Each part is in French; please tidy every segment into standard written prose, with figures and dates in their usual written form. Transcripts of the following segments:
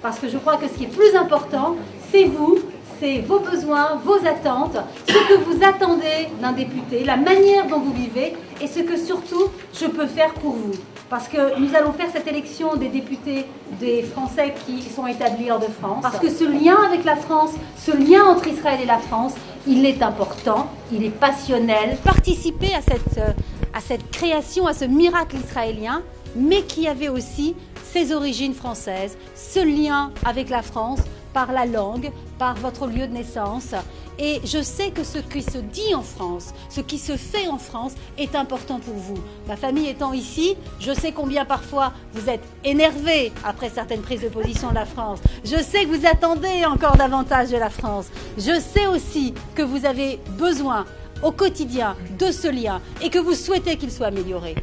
Parce que je crois que ce qui est plus important, c'est vous, c'est vos besoins, vos attentes, ce que vous attendez d'un député, la manière dont vous vivez et ce que surtout je peux faire pour vous. Parce que nous allons faire cette élection des députés des Français qui sont établis hors de France. Parce que ce lien avec la France, ce lien entre Israël et la France, il est important, il est passionnel. Participer à cette création, à ce miracle israélien, mais qui avait aussi ses origines françaises, ce lien avec la France par la langue, par votre lieu de naissance. Et je sais que ce qui se dit en France, ce qui se fait en France est important pour vous. Ma famille étant ici, je sais combien parfois vous êtes énervés après certaines prises de position de la France. Je sais que vous attendez encore davantage de la France. Je sais aussi que vous avez besoin au quotidien de ce lien et que vous souhaitez qu'il soit amélioré.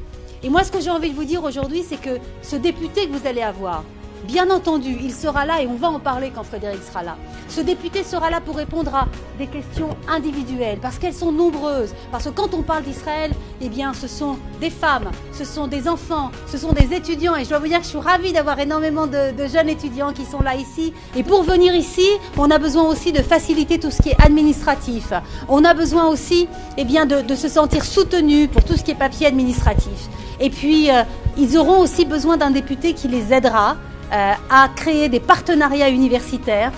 Et moi, ce que j'ai envie de vous dire aujourd'hui, c'est que ce député que vous allez avoir, bien entendu, il sera là et on va en parler quand Frédéric sera là. Ce député sera là pour répondre à des questions individuelles, parce qu'elles sont nombreuses. Parce que quand on parle d'Israël, eh bien, ce sont des femmes, ce sont des enfants, ce sont des étudiants. Et je dois vous dire que je suis ravie d'avoir énormément de jeunes étudiants qui sont là ici. Et pour venir ici, on a besoin aussi de faciliter tout ce qui est administratif. On a besoin aussi, eh bien, de se sentir soutenu pour tout ce qui est papier administratif. Et puis, ils auront aussi besoin d'un député qui les aidera à créer des partenariats universitaires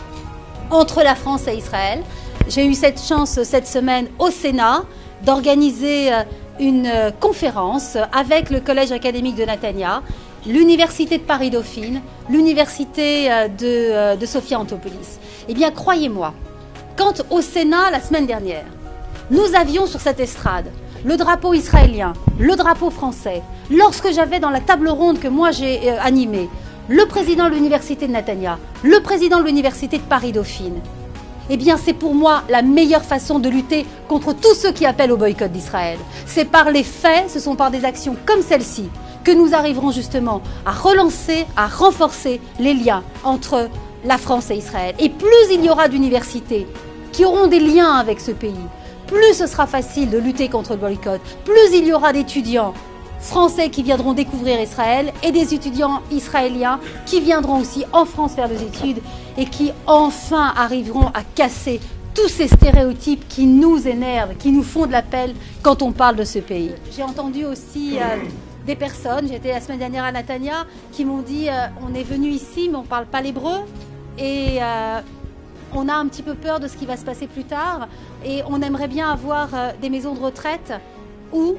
entre la France et Israël. J'ai eu cette chance cette semaine au Sénat d'organiser une conférence avec le Collège académique de Netanya, l'Université de Paris-Dauphine, l'Université de Sophia Antipolis. Eh bien, croyez-moi, quand au Sénat, la semaine dernière, nous avions sur cette estrade le drapeau israélien, le drapeau français, lorsque j'avais dans la table ronde que moi j'ai animée, le président de l'université de Netanya, le président de l'université de Paris-Dauphine, eh bien c'est pour moi la meilleure façon de lutter contre tous ceux qui appellent au boycott d'Israël. C'est par les faits, ce sont par des actions comme celle-ci que nous arriverons justement à relancer, à renforcer les liens entre la France et Israël. Et plus il y aura d'universités qui auront des liens avec ce pays, plus ce sera facile de lutter contre le boycott, plus il y aura d'étudiants français qui viendront découvrir Israël et des étudiants israéliens qui viendront aussi en France faire des études et qui enfin arriveront à casser tous ces stéréotypes qui nous énervent, qui nous font de la peine quand on parle de ce pays. J'ai entendu aussi des personnes, j'étais la semaine dernière à Netanya, qui m'ont dit on est venu ici mais on ne parle pas l'hébreu et on a un petit peu peur de ce qui va se passer plus tard et on aimerait bien avoir des maisons de retraite où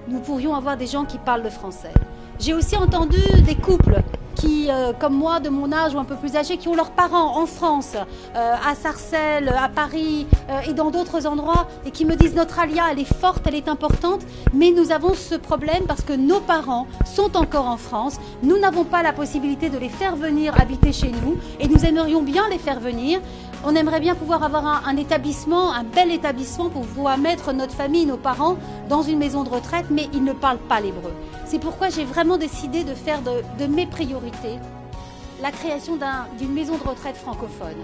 nous pourrions avoir des gens qui parlent le français. J'ai aussi entendu des couples qui, comme moi, de mon âge ou un peu plus âgés, qui ont leurs parents en France, à Sarcelles, à Paris et dans d'autres endroits, et qui me disent notre alia, elle est forte, elle est importante, mais nous avons ce problème parce que nos parents sont encore en France, nous n'avons pas la possibilité de les faire venir habiter chez nous, et nous aimerions bien les faire venir. On aimerait bien pouvoir avoir un établissement, un bel établissement pour pouvoir mettre notre famille, nos parents dans une maison de retraite, mais ils ne parlent pas l'hébreu. C'est pourquoi j'ai vraiment décidé de faire de mes priorités la création d'une maison de retraite francophone.